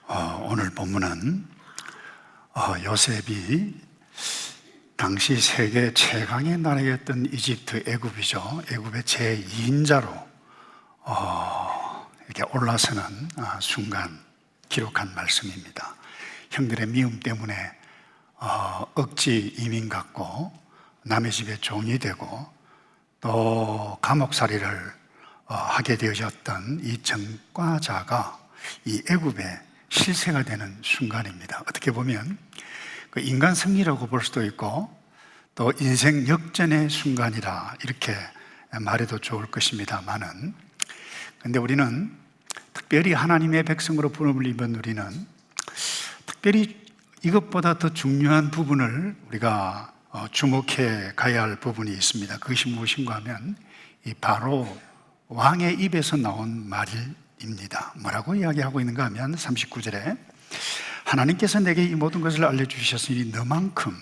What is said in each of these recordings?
오늘 본문은 요셉이 당시 세계 최강의 나라였던 이집트, 애굽이죠. 애굽의 제2인자로 이렇게 올라서는 순간 기록한 말씀입니다. 형들의 미움 때문에 억지 이민 갔고 남의 집에 종이 되고 또 감옥살이를 하게 되어졌던 이 전과자가 이 애굽의 실세가 되는 순간입니다. 어떻게 보면 그 인간 승리라고 볼 수도 있고 또 인생 역전의 순간이라 이렇게 말해도 좋을 것입니다만은, 근데 우리는 특별히 하나님의 백성으로 부름을 입은 우리는 특별히 이것보다 더 중요한 부분을 우리가 주목해 가야 할 부분이 있습니다. 그것이 무엇인가 하면 이 바로 왕의 입에서 나온 말입니다. 뭐라고 이야기하고 있는가 하면 39절에 하나님께서 내게 이 모든 것을 알려주셨으니 너만큼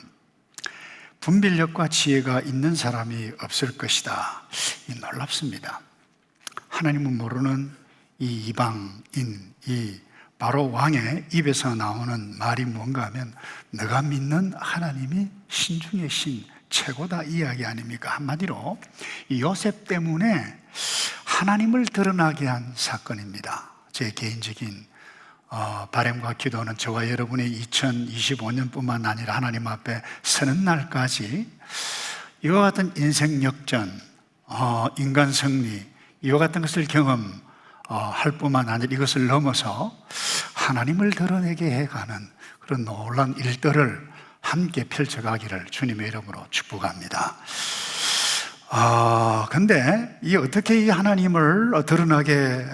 분별력과 지혜가 있는 사람이 없을 것이다. 놀랍습니다. 하나님은 모르는 이 이방인, 이 바로 왕의 입에서 나오는 말이 뭔가 하면 너가 믿는 하나님이 신 중의 신, 최고다 이 이야기 아닙니까? 한마디로 이 요셉 때문에 하나님을 드러나게 한 사건입니다. 제 개인적인 바람과 기도는 저와 여러분이 2025년뿐만 아니라 하나님 앞에 서는 날까지 이와 같은 인생 역전, 인간 승리, 이와 같은 것을 경험할 뿐만 아니라 이것을 넘어서 하나님을 드러내게 해가는 그런 놀라운 일들을 함께 펼쳐가기를 주님의 이름으로 축복합니다. 근데 이 어떻게 이 하나님을 드러나게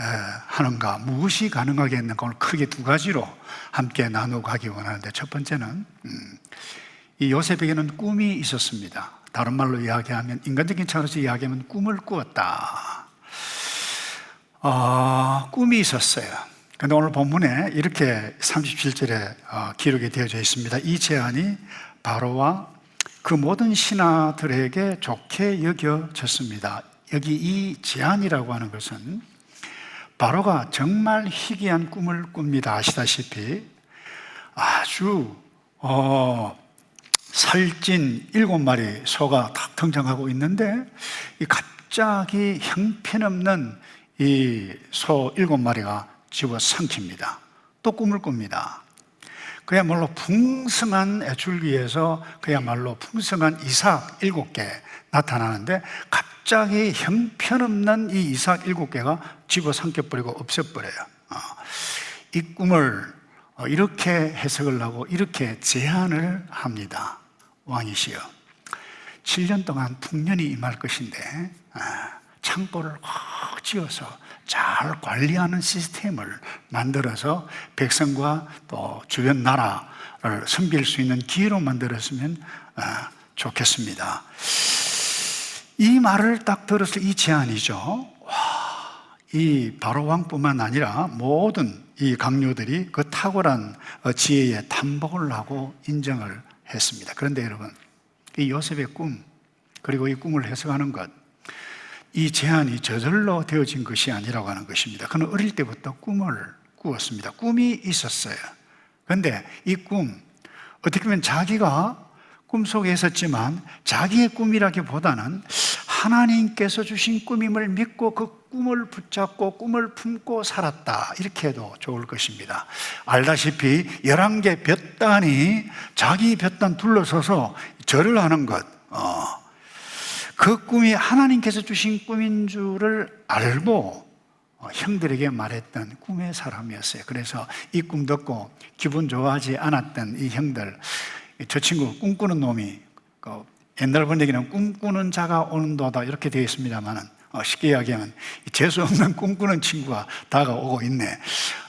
하는가, 무엇이 가능하게 했는가, 오늘 크게 두 가지로 함께 나누고 가기 원하는데, 첫 번째는 이 요셉에게는 꿈이 있었습니다. 다른 말로 이야기하면, 인간적인 차원에서 이야기하면 꿈을 꾸었다. 꿈이 있었어요. 근데 오늘 본문에 이렇게 37절에 기록이 되어져 있습니다. 이 제안이 바로와 그 모든 신하들에게 좋게 여겨졌습니다. 여기 이 제안이라고 하는 것은 바로가 정말 희귀한 꿈을 꿉니다. 아시다시피 아주 살찐 7마리 소가 딱 등장하고 있는데 갑자기 형편없는 이 소 7마리가 집어삼킵니다. 또 꿈을 꿉니다. 그야말로 풍성한 줄기에서 그야말로 풍성한 이삭 7개 나타나는데 갑자기 형편없는 이 이삭 7개가 집어삼켜버리고 없애버려요. 이 꿈을 이렇게 해석을 하고 이렇게 제안을 합니다. 왕이시여, 7년 동안 풍년이 임할 것인데 창고를 확 지어서 잘 관리하는 시스템을 만들어서 백성과 또 주변 나라를 섬길 수 있는 기회로 만들었으면 좋겠습니다. 이 말을 딱 들었을 이 제안이죠. 이 바로 왕뿐만 아니라 모든 이 강요들이 그 탁월한 지혜에 탐복을 하고 인정을 했습니다. 그런데 여러분, 이 요셉의 꿈, 그리고 이 꿈을 해석하는 것, 이 제안이 저절로 되어진 것이 아니라고 하는 것입니다. 그는 어릴 때부터 꿈을 꾸었습니다. 꿈이 있었어요. 그런데 이 꿈, 어떻게 보면 자기가 꿈속에 있었지만 자기의 꿈이라기보다는 하나님께서 주신 꿈임을 믿고 그 꿈을 붙잡고 꿈을 품고 살았다, 이렇게 해도 좋을 것입니다. 알다시피 11개 볕단이 자기 볕단 둘러서서 절을 하는 것, 그 꿈이 하나님께서 주신 꿈인 줄을 알고 형들에게 말했던 꿈의 사람이었어요. 그래서 이 꿈 듣고 기분 좋아하지 않았던 이 형들, 저 친구 꿈꾸는 놈이, 옛날 번역에는 꿈꾸는 자가 오는도다 이렇게 되어 있습니다만, 쉽게 이야기하면 재수 없는 꿈꾸는 친구가 다가오고 있네,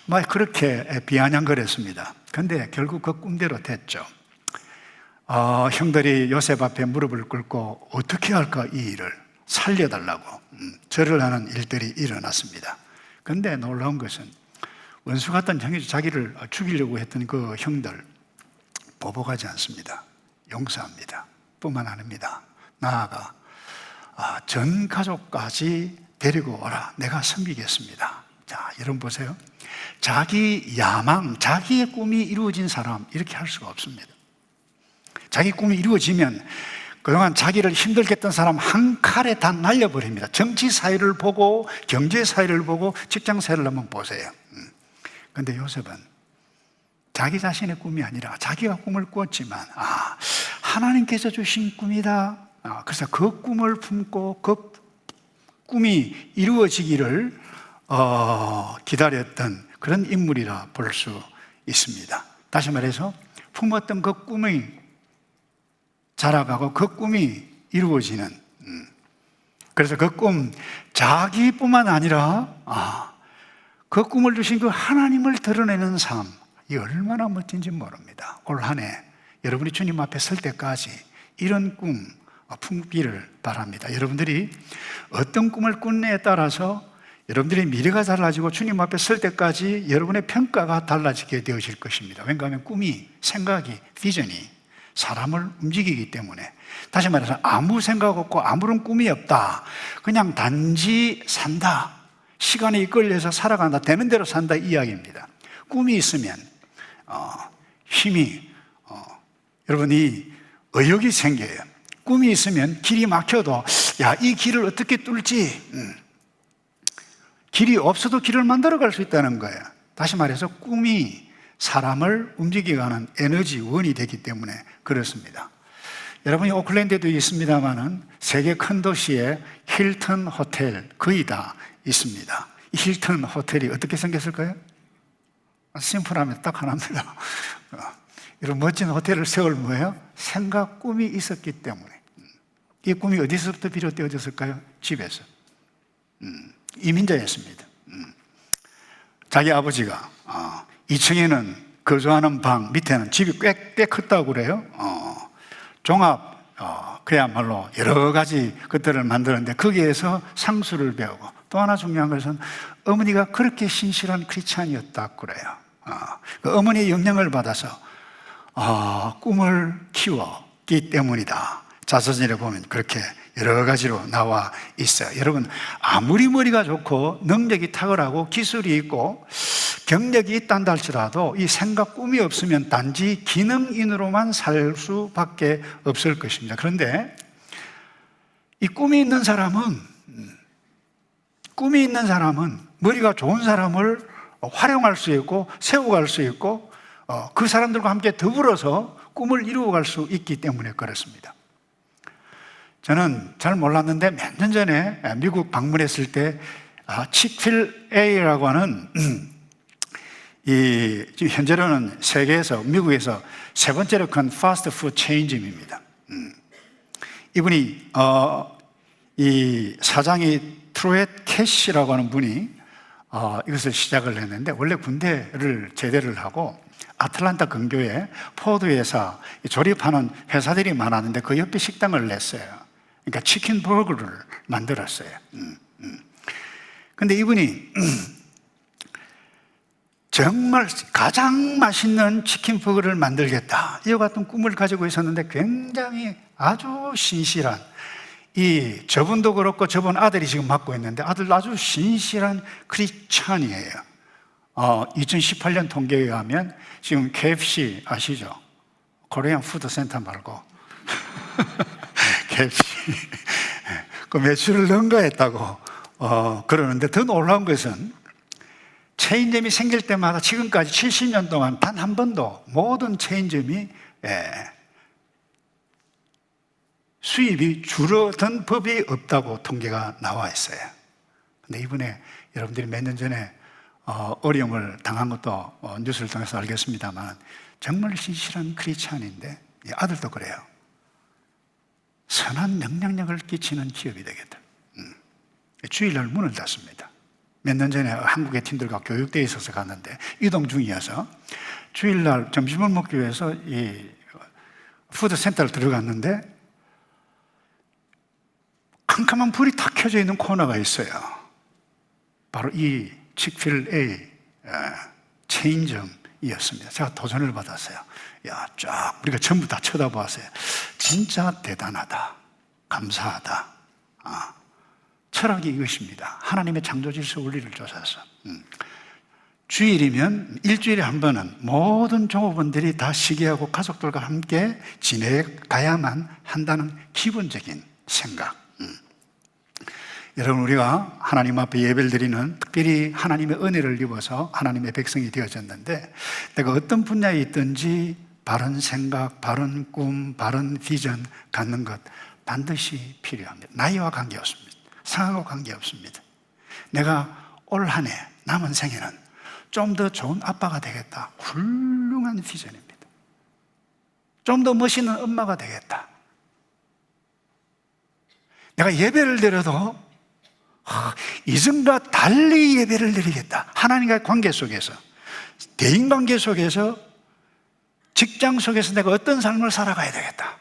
막 그렇게 비아냥거렸습니다. 그런데 결국 그 꿈대로 됐죠. 형들이 요셉 앞에 무릎을 꿇고 어떻게 할까, 이 일을 살려달라고 절을 하는 일들이 일어났습니다. 그런데 놀라운 것은 원수 같은 형이 자기를 죽이려고 했던 그 형들 보복하지 않습니다. 용서합니다. 뿐만 아닙니다. 나아가 전 가족까지 데리고 오라, 내가 섬기겠습니다. 자, 여러분 보세요. 자기 야망, 자기의 꿈이 이루어진 사람 이렇게 할 수가 없습니다. 자기 꿈이 이루어지면 그동안 자기를 힘들게 했던 사람 한 칼에 다 날려버립니다. 정치 사회를 보고 경제 사회를 보고 직장 사회를 한번 보세요. 그런데 요셉은 자기 자신의 꿈이 아니라 자기가 꿈을 꾸었지만 하나님께서 주신 꿈이다. 그래서 그 꿈을 품고 그 꿈이 이루어지기를 기다렸던 그런 인물이라 볼 수 있습니다. 다시 말해서 품었던 그 꿈이 자라가고 그 꿈이 이루어지는, 그래서 그 꿈 자기뿐만 아니라 그 꿈을 주신 그 하나님을 드러내는 삶, 이 얼마나 멋진지 모릅니다. 올 한 해 여러분이 주님 앞에 설 때까지 이런 꿈 품기를 바랍니다. 여러분들이 어떤 꿈을 꾸느냐에 따라서 여러분들의 미래가 달라지고 주님 앞에 설 때까지 여러분의 평가가 달라지게 되어질 것입니다. 왜냐하면 꿈이, 생각이, 비전이 사람을 움직이기 때문에, 다시 말해서 아무 생각 없고 아무런 꿈이 없다, 그냥 단지 산다, 시간에 이끌려서 살아간다, 되는 대로 산다, 이 이야기입니다. 꿈이 있으면 힘이 여러분이 의욕이 생겨요. 꿈이 있으면 길이 막혀도 이 길을 어떻게 뚫지, 길이 없어도 길을 만들어갈 수 있다는 거예요. 다시 말해서 꿈이 사람을 움직이게 하는 에너지원이 되기 때문에 그렇습니다. 여러분이 오클랜드에도 있습니다만은 세계 큰 도시에 힐튼 호텔 거의 다 있습니다. 이 힐튼 호텔이 어떻게 생겼을까요? 심플하면 딱 하나입니다. 이런 멋진 호텔을 세울 뭐예요? 생각, 꿈이 있었기 때문에. 이 꿈이 어디서부터 비롯되어졌을까요? 집에서. 이민자였습니다. 자기 아버지가 2층에는 거주하는 방, 밑에는 집이 꽤 컸다고 그래요. 종합, 그야말로 여러 가지 것들을 만드는데 거기에서 상수를 배우고, 또 하나 중요한 것은 어머니가 그렇게 신실한 크리스찬이었다고 그래요. 그 어머니의 영향을 받아서 꿈을 키웠기 때문이다. 자서전에 보면 그렇게 여러 가지로 나와 있어요. 여러분, 아무리 머리가 좋고 능력이 탁월하고 기술이 있고 경력이 있단다 할지라도 이 생각, 꿈이 없으면 단지 기능인으로만 살 수밖에 없을 것입니다. 그런데 이 꿈이 있는 사람은 머리가 좋은 사람을 활용할 수 있고 세워갈 수 있고 그 사람들과 함께 더불어서 꿈을 이루어갈 수 있기 때문에 그렇습니다. 저는 잘 몰랐는데 몇 년 전에 미국 방문했을 때 치크필에이라고 하는 지금 현재로는 세계에서, 미국에서 세 번째로 큰 파스트푸드 체인점입니다. 이분이 이 사장이 트로엣 캐시라고 하는 분이 이것을 시작을 했는데, 원래 군대를 제대를 하고 아틀란타 근교에 포드 회사, 조립하는 회사들이 많았는데 그 옆에 식당을 냈어요. 그러니까 치킨 버거를 만들었어요. 근데 이분이 정말 가장 맛있는 치킨 버거를 만들겠다, 이와 같은 꿈을 가지고 있었는데 굉장히 아주 신실한, 저분도 그렇고 저분 아들이 지금 맡고 있는데 아들 아주 신실한 크리스찬이에요. 2018년 통계에 의하면 지금 KFC 아시죠? 코리안 푸드 센터 말고 KFC 그 매출을 능가했다고 그러는데, 더 놀라운 것은 체인점이 생길 때마다 지금까지 70년 동안 단 한 번도 모든 체인점이 수입이 줄어든 법이 없다고 통계가 나와 있어요. 근데 이번에 여러분들이 몇 년 전에 어려움을 당한 것도 뉴스를 통해서 알겠습니다만 정말 신실한 크리스찬인데 아들도 그래요. 선한 영향력을 끼치는 기업이 되겠다. 주일날 문을 닫습니다. 몇 년 전에 한국의 팀들과 교육대에 있어서 갔는데 이동 중이어서 주일날 점심을 먹기 위해서 이 푸드센터를 들어갔는데 캄캄한 불이 탁 켜져 있는 코너가 있어요. 바로 이 치크필에이 체인점이었습니다. 제가 도전을 받았어요. 쫙 우리가 전부 다 쳐다보았어요. 진짜 대단하다, 감사하다. 철학이 이것입니다. 하나님의 창조질서 원리를 쫓아서 주일이면 일주일에 한 번은 모든 종업원들이 다 시기하고 가족들과 함께 지내가야만 한다는 기본적인 생각. 여러분, 우리가 하나님 앞에 예배를 드리는, 특별히 하나님의 은혜를 입어서 하나님의 백성이 되어졌는데, 내가 어떤 분야에 있든지 바른 생각, 바른 꿈, 바른 비전 갖는 것 반드시 필요합니다. 나이와 관계없습니다. 상황과 관계없습니다. 내가 올 한 해 남은 생에는 좀 더 좋은 아빠가 되겠다. 훌륭한 비전입니다. 좀 더 멋있는 엄마가 되겠다. 내가 예배를 드려도 이전과 달리 예배를 드리겠다. 하나님과의 관계 속에서, 대인관계 속에서, 직장 속에서 내가 어떤 삶을 살아가야 되겠다.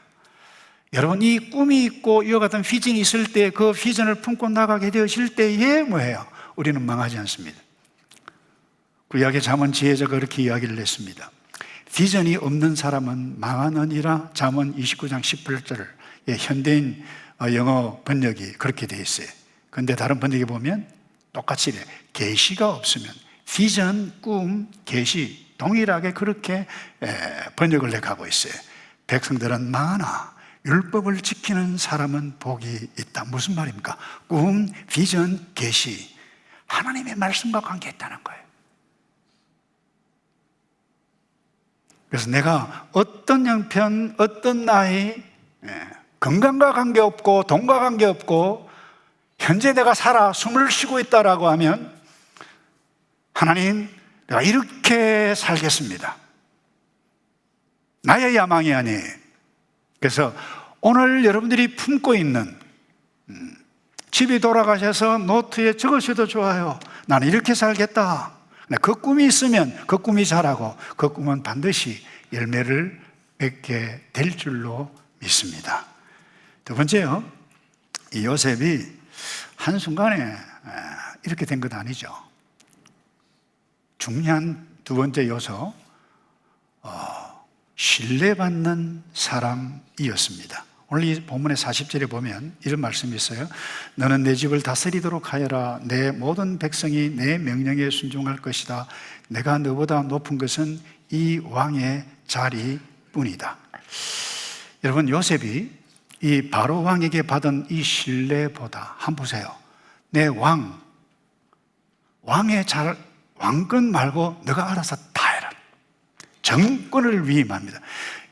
여러분, 이 꿈이 있고 이와 같은 비전이 있을 때, 그 비전을 품고 나가게 되어질 때에 뭐예요? 우리는 망하지 않습니다. 구약의 잠언 지혜자가 그렇게 이야기를 했습니다. 비전이 없는 사람은 망하느니라. 잠언 29장 18절. 현대인 영어 번역이 그렇게 되어 있어요. 그런데 다른 번역에 보면 똑같이 이래. 계시가 없으면, 비전, 꿈, 계시 동일하게 그렇게 번역을 해가고 있어요. 백성들은 망하나 율법을 지키는 사람은 복이 있다. 무슨 말입니까? 꿈, 비전, 계시, 하나님의 말씀과 관계있다는 거예요. 그래서 내가 어떤 형편, 어떤 나이, 건강과 관계없고 돈과 관계없고 현재 내가 살아 숨을 쉬고 있다라고 하면, 하나님, 내가 이렇게 살겠습니다. 나의 야망이 아니에요. 그래서 오늘 여러분들이 품고 있는, 집에 돌아가셔서 노트에 적으셔도 좋아요. 나는 이렇게 살겠다. 그 꿈이 있으면 그 꿈이 자라고 그 꿈은 반드시 열매를 맺게 될 줄로 믿습니다. 두 번째요, 이 요셉이 한순간에 이렇게 된 것 아니죠. 중요한 두 번째 요소, 신뢰받는 사람이었습니다. 오늘 이 본문의 40절에 보면 이런 말씀이 있어요. 너는 내 집을 다스리도록 하여라. 내 모든 백성이 내 명령에 순종할 것이다. 내가 너보다 높은 것은 이 왕의 자리뿐이다. 여러분, 요셉이 이 바로 왕에게 받은 이 신뢰보다, 한번 보세요. 내 왕의 왕권 말고 너가 알아서 다 해라. 정권을 위임합니다.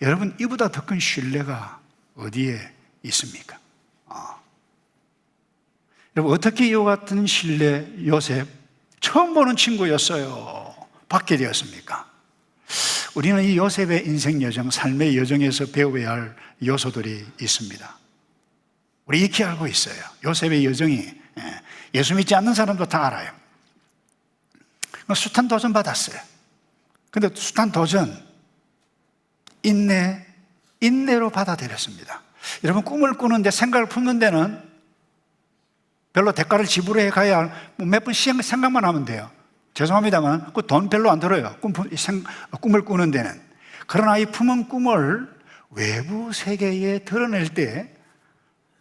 여러분, 이보다 더 큰 신뢰가 어디에 있습니까? 여러분, 어떻게 이와 같은 신뢰, 요셉 처음 보는 친구였어요. 받게 되었습니까? 우리는 이 요셉의 인생 여정, 삶의 여정에서 배워야 할 요소들이 있습니다. 우리 익히 알고 있어요. 요셉의 여정이, 예수 믿지 않는 사람도 다 알아요. 숱한 도전 받았어요. 근데 숱한 도전, 인내로 받아들였습니다. 여러분, 꿈을 꾸는데, 생각을 품는 데는 별로 대가를 지불해 가야 할, 몇 번 생각만 하면 돼요. 죄송합니다만 그 돈 별로 안 들어요. 꿈을 꾸는 데는. 그러나 이 품은 꿈을 외부 세계에 드러낼 때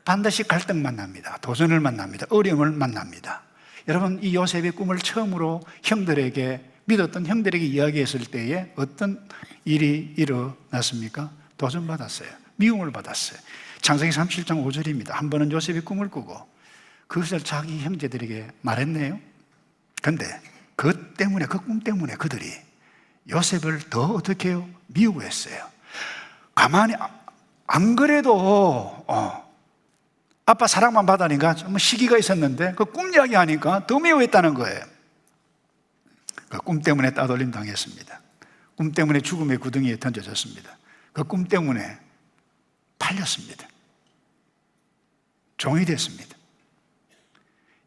반드시 갈등 만납니다. 도전을 만납니다. 어려움을 만납니다. 여러분, 이 요셉의 꿈을 처음으로 믿었던 형들에게 이야기했을 때에 어떤 일이 일어났습니까? 도전받았어요. 미움을 받았어요. 창세기 37장 5절입니다. 한 번은 요셉이 꿈을 꾸고 그것을 자기 형제들에게 말했네요. 그런데 그 꿈 때문에 그들이 요셉을 더 어떻게 해요? 미워했어요. 가만히 안 그래도 아빠 사랑만 받으니까 좀 시기가 있었는데 그 꿈 이야기 하니까 더 미워했다는 거예요. 그 꿈 때문에 따돌림 당했습니다. 꿈 때문에 죽음의 구덩이에 던져졌습니다. 그 꿈 때문에 팔렸습니다. 종이 됐습니다.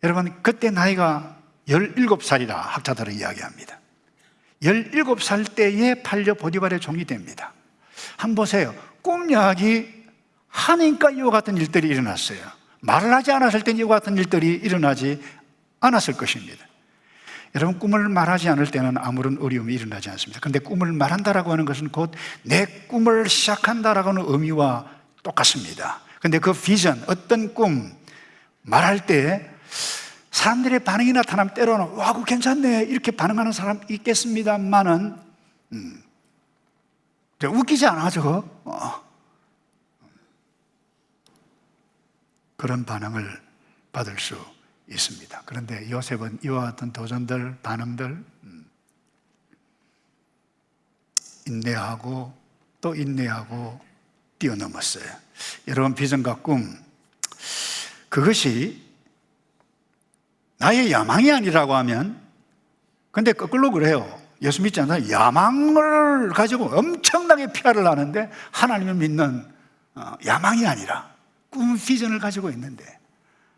여러분, 그때 나이가 17살이라 학자들은 이야기합니다. 17살 때에 팔려 보디발의 종이 됩니다. 한번 보세요. 꿈 이야기 하니까 이와 같은 일들이 일어났어요. 말을 하지 않았을 때 이와 같은 일들이 일어나지 않았을 것입니다. 여러분, 꿈을 말하지 않을 때는 아무런 어려움이 일어나지 않습니다. 그런데 꿈을 말한다라고 하는 것은 곧 내 꿈을 시작한다라고 하는 의미와 똑같습니다. 그런데 그 비전, 어떤 꿈 말할 때 사람들의 반응이 나타나면 때로는 와, 그거 괜찮네 이렇게 반응하는 사람 있겠습니다만은 웃기지 않아 저거? 그런 반응을 받을 수 있습니다. 그런데 요셉은 이와 같은 도전들, 반응들 인내하고 또 인내하고 뛰어넘었어요. 여러분, 비전과 꿈, 그것이 나의 야망이 아니라고 하면, 근데 거꾸로 그래요. 예수 믿지 않는 사람은 야망을 가지고 엄청나게 피할을 하는데 하나님을 믿는 야망이 아니라 꿈, 비전을 가지고 있는데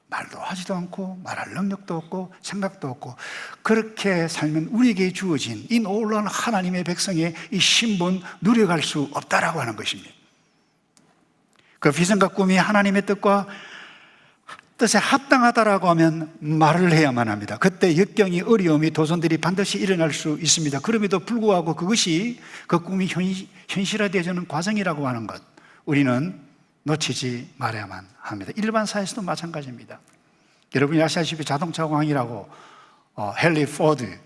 말도 하지도 않고 말할 능력도 없고 생각도 없고 그렇게 살면 우리에게 주어진 이 놀라운 하나님의 백성의 이 신분 누려갈 수 없다라고 하는 것입니다. 그 비전과 꿈이 하나님의 뜻에 합당하다라고 하면 말을 해야만 합니다. 그때 역경이, 어려움이, 도전들이 반드시 일어날 수 있습니다. 그럼에도 불구하고 그것이 그 꿈이 현실화되어지는 과정이라고 하는 것, 우리는 놓치지 말아야만 합니다. 일반 사회에서도 마찬가지입니다. 여러분이 아시다시피 자동차 왕이라고 헨리 포드,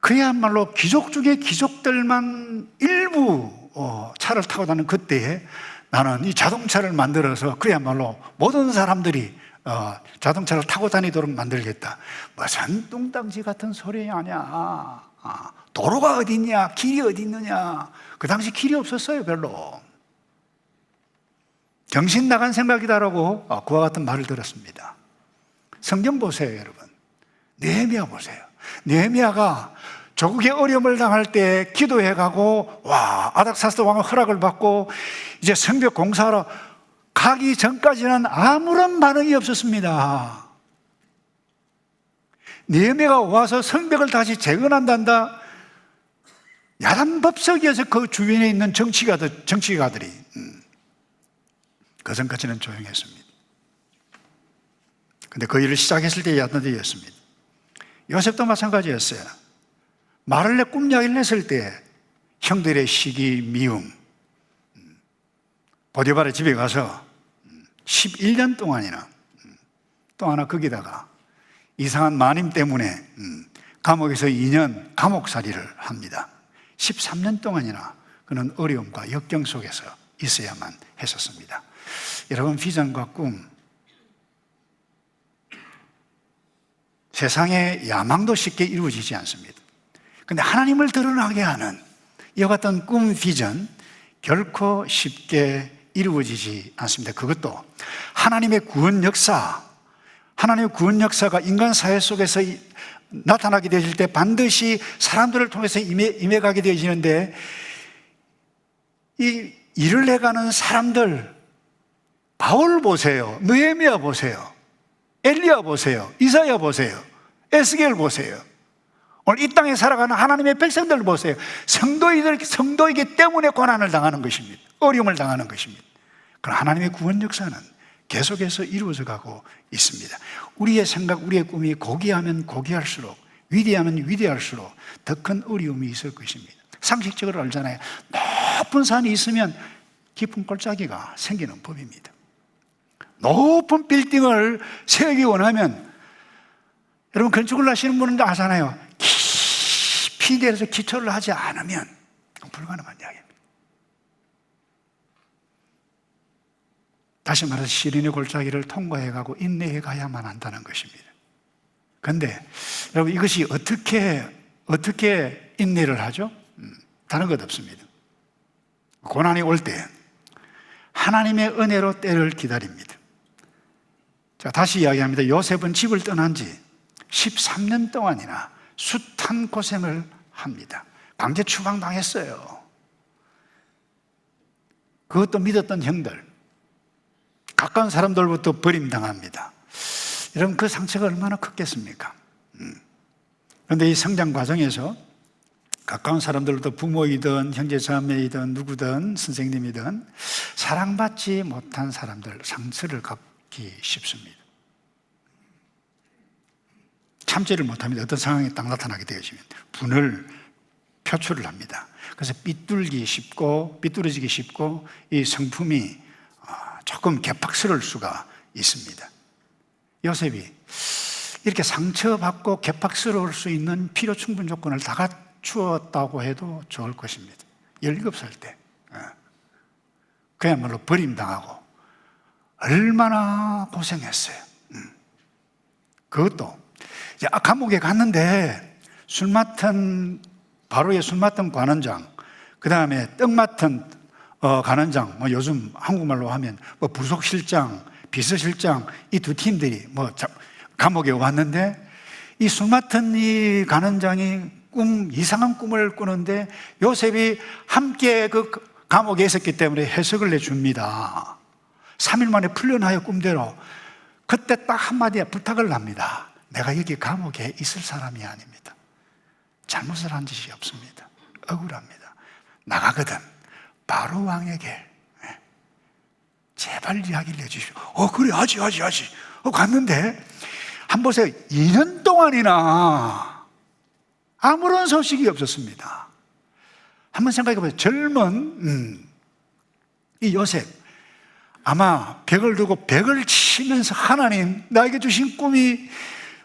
그야말로 귀족 중에 귀족들만 일부 차를 타고 다니는 그때에 나는 이 자동차를 만들어서 그야말로 모든 사람들이 자동차를 타고 다니도록 만들겠다. 무슨 뚱땅지 같은 소리 아니야. 도로가 어디 있냐, 길이 어디 있느냐. 그 당시 길이 없었어요, 별로. 정신 나간 생각이다라고 그와 같은 말을 들었습니다. 성경 보세요, 여러분. 느헤미야 보세요. 느헤미야가 조국의 어려움을 당할 때 기도해가고 아닥사스 왕의 허락을 받고 이제 성벽 공사하러 가기 전까지는 아무런 반응이 없었습니다. 느헤미야가 와서 성벽을 다시 재건한단다. 야단법석이어서 그 주변에 있는 정치가들이 그 전까지는 조용했습니다. 근데 그 일을 시작했을 때 야단이었습니다. 요셉도 마찬가지였어요. 말을 내 꿈 이야기를 했을 때 형들의 시기, 미움, 보디발의 집에 가서 11년 동안이나 또 하나 거기다가 이상한 마님 때문에 감옥에서 2년 감옥살이를 합니다. 13년 동안이나 그는 어려움과 역경 속에서 있어야만 했었습니다. 여러분, 비전과 꿈, 세상의 야망도 쉽게 이루어지지 않습니다. 그런데 하나님을 드러나게 하는 이와 같은 꿈, 비전 결코 쉽게 이루어지지 않습니다. 그것도 하나님의 구원 역사가 인간 사회 속에서 나타나게 되실 때 반드시 사람들을 통해서 임해가게 되어지는데, 이 일을 해가는 사람들, 바울 보세요, 느헤미야 보세요, 엘리야 보세요, 이사야 보세요, 에스겔 보세요. 오늘 이 땅에 살아가는 하나님의 백성들 보세요. 성도이기 때문에 고난을 당하는 것입니다. 어려움을 당하는 것입니다. 그러나 하나님의 구원 역사는 계속해서 이루어져 가고 있습니다. 우리의 생각, 우리의 꿈이 고귀하면 고귀할수록, 위대하면 위대할수록 더 큰 어려움이 있을 것입니다. 상식적으로 알잖아요. 높은 산이 있으면 깊은 골짜기가 생기는 법입니다. 높은 빌딩을 세우기 원하면, 여러분 건축을 하시는 분은 아잖아요. 깊이 내려서 기초를 하지 않으면 불가능한 이야기입니다. 다시 말해서 시린의 골짜기를 통과해가고 인내해 가야만 한다는 것입니다. 그런데 여러분, 이것이 어떻게 인내를 하죠? 다른 것 없습니다. 고난이 올 때 하나님의 은혜로 때를 기다립니다. 자, 다시 이야기합니다. 요셉은 집을 떠난 지 13년 동안이나 숱한 고생을 합니다. 강제 추방당했어요. 그것도 믿었던 형들, 가까운 사람들부터 버림당합니다. 여러분, 그 상처가 얼마나 컸겠습니까? 그런데 이 성장 과정에서 가까운 사람들부터 부모이든 형제자매이든 누구든 선생님이든 사랑받지 못한 사람들, 상처를 갖기 쉽습니다. 참지를 못합니다. 어떤 상황이 딱 나타나게 되어지면 분을 표출을 합니다. 그래서 삐뚤어지기 쉽고 이 성품이 조금 개팍스러울 수가 있습니다. 요셉이 이렇게 상처받고 개팍스러울 수 있는 필요 충분 조건을 다 갖추었다고 해도 좋을 것입니다. 17살 때 그야말로 버림당하고 얼마나 고생했어요. 그것도 이제 감옥에 갔는데 바로의 술 맡은 관원장, 그 다음에 떡 맡은 관원장, 요즘 한국말로 하면 부속실장, 비서실장, 이 두 팀들이 감옥에 왔는데, 이 술 맡은 이 관원장이 이상한 꿈을 꾸는데 요셉이 함께 그 감옥에 있었기 때문에 해석을 내줍니다. 3일 만에 풀려나요, 꿈대로. 그때 딱 한마디에 부탁을 합니다. 내가 여기 감옥에 있을 사람이 아닙니다. 잘못을 한 짓이 없습니다. 억울합니다. 나가거든 바로 왕에게 제발 이야기를 해주십시오. 그래, 하지. 갔는데 한번 보세요. 2년 동안이나 아무런 소식이 없었습니다. 한번 생각해 보세요. 젊은 이 요셉, 아마 벽을 두고 벽을 치면서 하나님, 나에게 주신 꿈이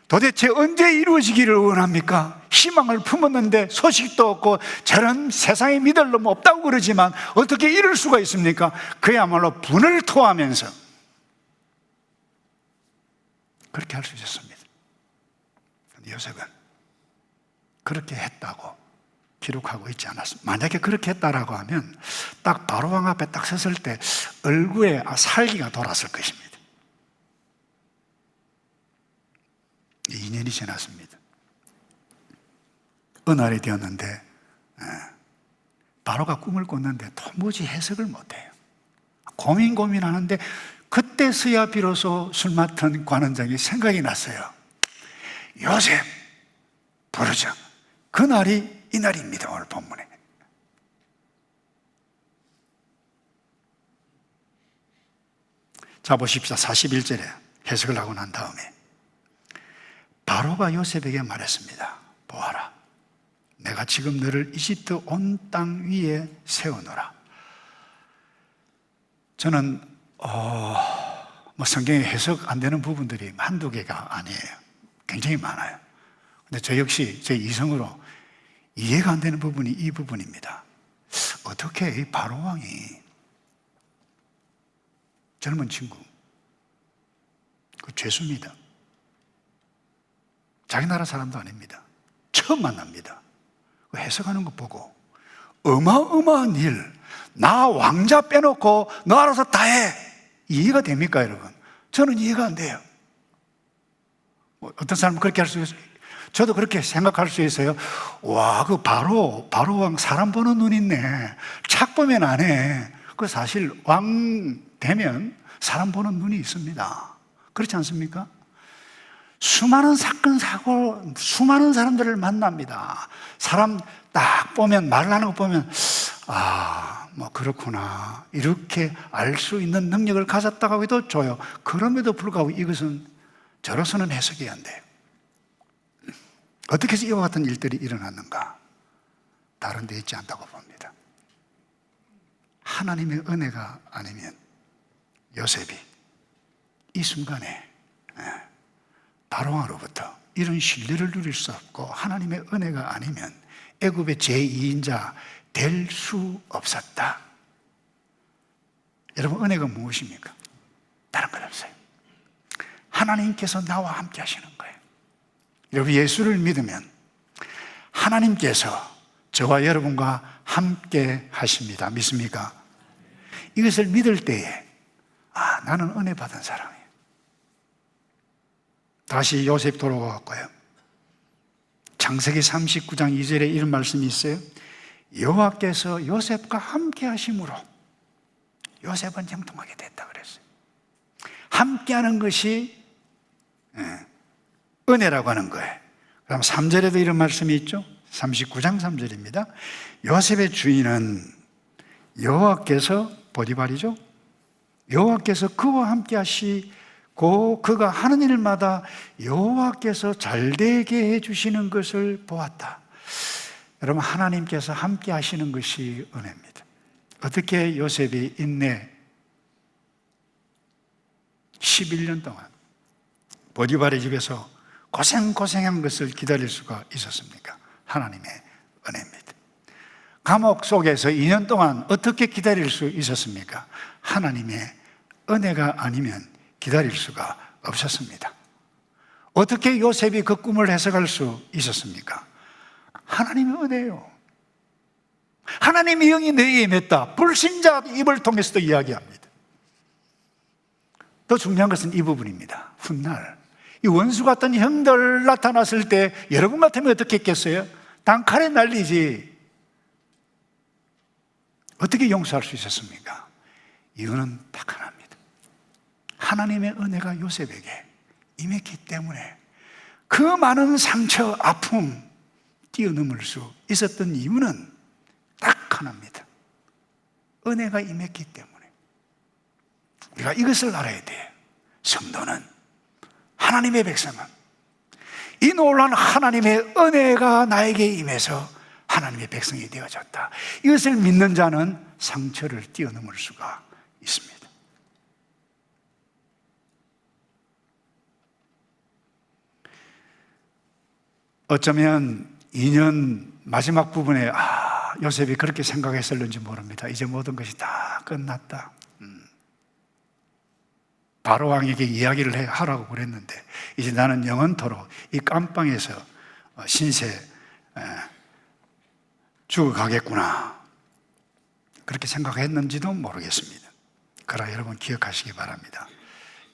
도대체 언제 이루어지기를 원합니까? 희망을 품었는데 소식도 없고 저런 세상에 믿을 놈 없다고 그러지만 어떻게 이럴 수가 있습니까? 그야말로 분을 토하면서 그렇게 할 수 있었습니다. 그런데 요셉은 그렇게 했다고 기록하고 있지 않았습니다. 만약에 그렇게 했다라고 하면 딱 바로왕 앞에 딱 섰을 때 얼굴에 살기가 돌았을 것입니다. 2년이 지났습니다. 어느 날이 되었는데 바로가 꿈을 꿨는데 도무지 해석을 못해요. 고민하는데 그때서야 비로소 술 맡은 관원장이 생각이 났어요. 요셉 부르자. 그날이 이날입니다. 오늘 본문에. 자, 보십시오. 41절에 해석을 하고 난 다음에 바로가 요셉에게 말했습니다. 보아라, 내가 지금 너를 이집트 온 땅 위에 세우노라. 저는 성경에 해석 안 되는 부분들이 한두 개가 아니에요. 굉장히 많아요. 근데 저 역시 제 이성으로 이해가 안 되는 부분이 이 부분입니다. 어떻게 이 바로왕이 젊은 친구, 그 죄수입니다. 자기 나라 사람도 아닙니다. 처음 만납니다. 해석하는 거 보고 어마어마한 일, 나 왕자 빼놓고 너 알아서 다 해. 이해가 됩니까, 여러분? 저는 이해가 안 돼요. 어떤 사람은 그렇게 할 수 있어요. 저도 그렇게 생각할 수 있어요. 와, 그 바로왕 사람 보는 눈 있네. 착 보면 안 해. 그 사실 왕 되면 사람 보는 눈이 있습니다. 그렇지 않습니까? 수많은 사건, 사고, 수많은 사람들을 만납니다. 사람 딱 보면, 말하는 거 보면, 그렇구나. 이렇게 알 수 있는 능력을 가졌다고 해도 줘요. 그럼에도 불구하고 이것은 저로서는 해석이 안 돼요. 어떻게 해서 이와 같은 일들이 일어났는가? 다른 데 있지 않다고 봅니다. 하나님의 은혜가 아니면 요셉이 이 순간에 바로왕으로부터 이런 신뢰를 누릴 수 없고 하나님의 은혜가 아니면 애굽의 제2인자 될 수 없었다. 여러분, 은혜가 무엇입니까? 다른 건 없어요. 하나님께서 나와 함께 하시는 거예요. 여러분, 예수를 믿으면 하나님께서 저와 여러분과 함께 하십니다. 믿습니까? 이것을 믿을 때에 나는 은혜 받은 사람이에요. 다시 요셉 돌아왔고요. 창세기 39장 2절에 이런 말씀이 있어요. 여호와께서 요셉과 함께 하심으로 요셉은 형통하게 됐다 그랬어요. 함께하는 것이 은혜라고 하는 거예요. 그럼 3절에도 이런 말씀이 있죠. 39장 3절입니다. 요셉의 주인은 여호와께서, 보디발이죠, 여호와께서 그와 함께 하시고 그가 하는 일마다 여호와께서 잘되게 해주시는 것을 보았다. 여러분, 하나님께서 함께 하시는 것이 은혜입니다. 어떻게 요셉이 인내 11년 동안 보디발의 집에서 고생한 것을 기다릴 수가 있었습니까? 하나님의 은혜입니다. 감옥 속에서 2년 동안 어떻게 기다릴 수 있었습니까? 하나님의 은혜가 아니면 기다릴 수가 없었습니다. 어떻게 요셉이 그 꿈을 해석할 수 있었습니까? 하나님의 은혜예요. 하나님의 영이 너에게 임했다. 불신자 입을 통해서도 이야기합니다. 더 중요한 것은 이 부분입니다. 훗날 이 원수 같은 형들 나타났을 때 여러분 같으면 어떻게 했겠어요? 단칼에 날리지. 어떻게 용서할 수 있었습니까? 이유는 딱 하나입니다. 하나님의 은혜가 요셉에게 임했기 때문에 그 많은 상처, 아픔 뛰어넘을 수 있었던 이유는 딱 하나입니다. 은혜가 임했기 때문에. 우리가 이것을 알아야 돼요. 성도는, 하나님의 백성은 이 놀라운 하나님의 은혜가 나에게 임해서 하나님의 백성이 되어졌다. 이것을 믿는 자는 상처를 뛰어넘을 수가 있습니다. 어쩌면 2년 마지막 부분에 요셉이 그렇게 생각했을는지 모릅니다. 이제 모든 것이 다 끝났다. 바로 왕에게 이야기를 하라고 그랬는데 이제 나는 영원토록 이 깜빵에서 신세 죽어가겠구나, 그렇게 생각했는지도 모르겠습니다. 그러나 여러분 기억하시기 바랍니다.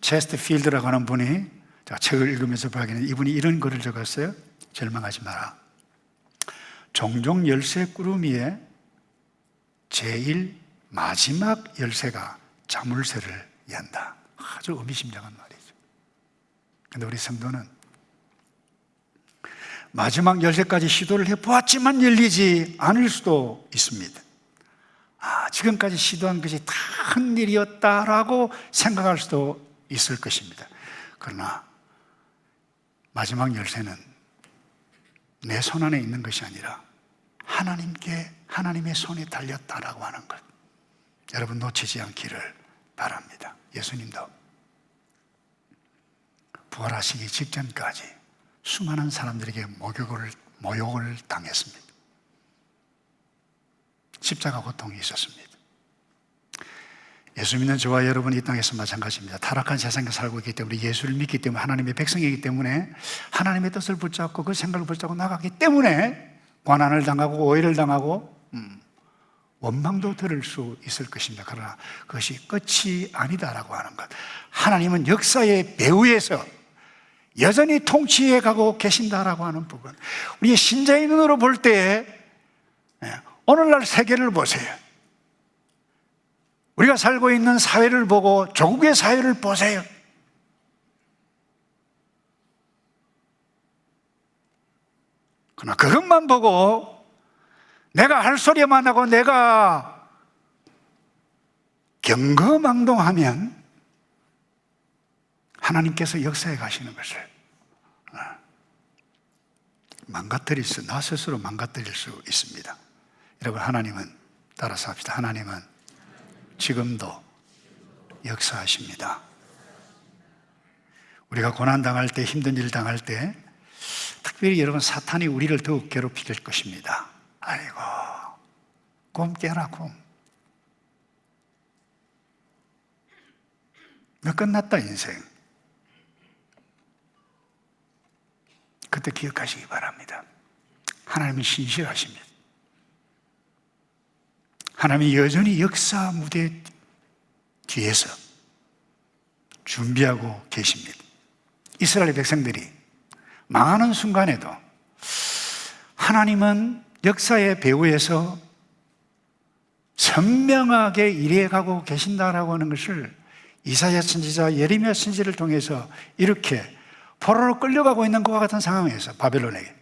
체스트 필드라고 하는 분이, 제가 책을 읽으면서 보기에는 이분이 이런 글을 적었어요. 절망하지 마라. 종종 열쇠 꾸러미에 제일 마지막 열쇠가 자물쇠를 연다. 아주 의미심장한 말이죠. 그런데 우리 성도는 마지막 열쇠까지 시도를 해보았지만 열리지 않을 수도 있습니다. 지금까지 시도한 것이 다 큰 일이었다라고 생각할 수도 있을 것입니다. 그러나 마지막 열쇠는 내 손 안에 있는 것이 아니라 하나님의 손에 달렸다라고 하는 것, 여러분 놓치지 않기를 바랍니다. 예수님도 부활하시기 직전까지 수많은 사람들에게 모욕을 당했습니다. 십자가 고통이 있었습니다. 예수 믿는 저와 여러분 이 땅에서 마찬가지입니다. 타락한 세상에 살고 있기 때문에, 예수를 믿기 때문에, 하나님의 백성이기 때문에 하나님의 뜻을 붙잡고 그 생각을 붙잡고 나가기 때문에 고난을 당하고 오해를 당하고 원망도 들을 수 있을 것입니다. 그러나 그것이 끝이 아니다라고 하는 것, 하나님은 역사의 배후에서 여전히 통치해 가고 계신다라고 하는 부분, 우리의 신자의 눈으로 볼 때 오늘날 세계를 보세요. 우리가 살고 있는 사회를 보고 조국의 사회를 보세요. 그러나 그것만 보고 내가 할 소리만 하고 내가 경거망동하면 하나님께서 역사에 가시는 것을 나 스스로 망가뜨릴 수 있습니다. 여러분, 하나님은, 따라서 합시다. 하나님은 지금도 역사하십니다. 우리가 고난당할 때, 힘든 일 당할 때 특별히 여러분, 사탄이 우리를 더욱 괴롭힐 것입니다. 아이고, 곰 깨라, 곰. 너 끝났다, 인생. 그때 기억하시기 바랍니다. 하나님은 신실하십니다. 하나님이 여전히 역사 무대 뒤에서 준비하고 계십니다. 이스라엘 백성들이 망하는 순간에도 하나님은 역사의 배후에서 선명하게 일해가고 계신다라고 하는 것을 이사야 선지자, 예레미야 선지를 통해서 이렇게 포로로 끌려가고 있는 것과 같은 상황에서 바벨론에게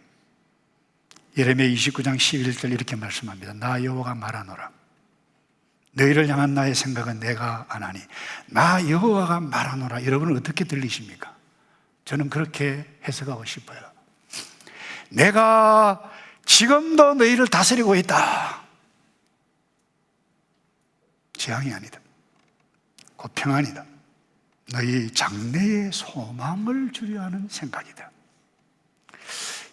예레미야 29장 11절 이렇게 말씀합니다. 나 여호와가 말하노라. 너희를 향한 나의 생각은 내가 아나니 나 여호와가 말하노라. 여러분은 어떻게 들리십니까? 저는 그렇게 해석하고 싶어요. 내가 지금도 너희를 다스리고 있다. 재앙이 아니다. 곧 평안이다. 너희 장래의 소망을 주려 하는 생각이다.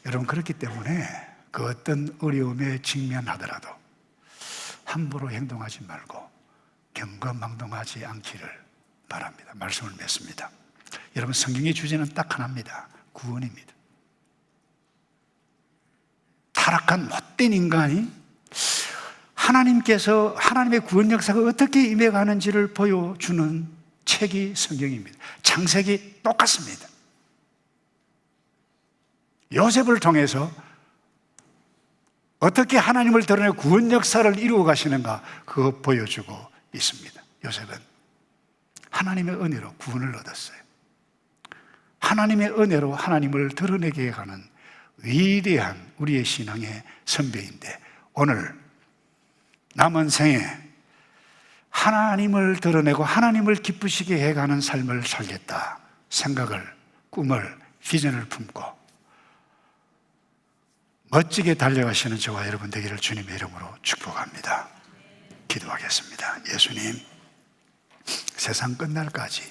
여러분, 그렇기 때문에 그 어떤 어려움에 직면하더라도 함부로 행동하지 말고 경거망동하지 않기를 바랍니다. 말씀을 맺습니다. 여러분, 성경의 주제는 딱 하나입니다. 구원입니다. 타락한 못된 인간이 하나님께서 하나님의 구원 역사가 어떻게 임해가는지를 보여주는 책이 성경입니다. 창세기 똑같습니다. 요셉을 통해서 어떻게 하나님을 드러내 구원 역사를 이루어 가시는가, 그거 보여주고 있습니다. 요셉은 하나님의 은혜로 구원을 얻었어요. 하나님의 은혜로 하나님을 드러내게 가는 위대한 우리의 신앙의 선배인데, 오늘 남은 생에 하나님을 드러내고 하나님을 기쁘시게 해가는 삶을 살겠다 생각을, 꿈을, 비전을 품고 멋지게 달려가시는 저와 여러분 되기를 주님의 이름으로 축복합니다. 기도하겠습니다. 예수님, 세상 끝날까지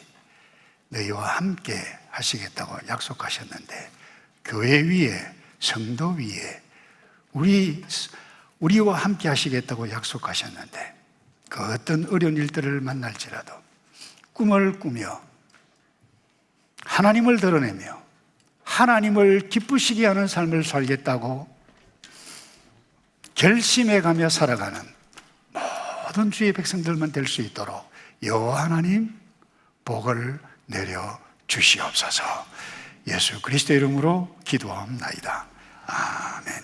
너희와 함께 하시겠다고 약속하셨는데, 교회 위에, 성도 위에 우리와 함께 하시겠다고 약속하셨는데, 그 어떤 어려운 일들을 만날지라도 꿈을 꾸며 하나님을 드러내며 하나님을 기쁘시게 하는 삶을 살겠다고 결심해가며 살아가는 모든 주의 백성들만 될 수 있도록 여호와 하나님 복을 내려 주시옵소서. 예수 그리스도 이름으로 기도합나이다. 아멘.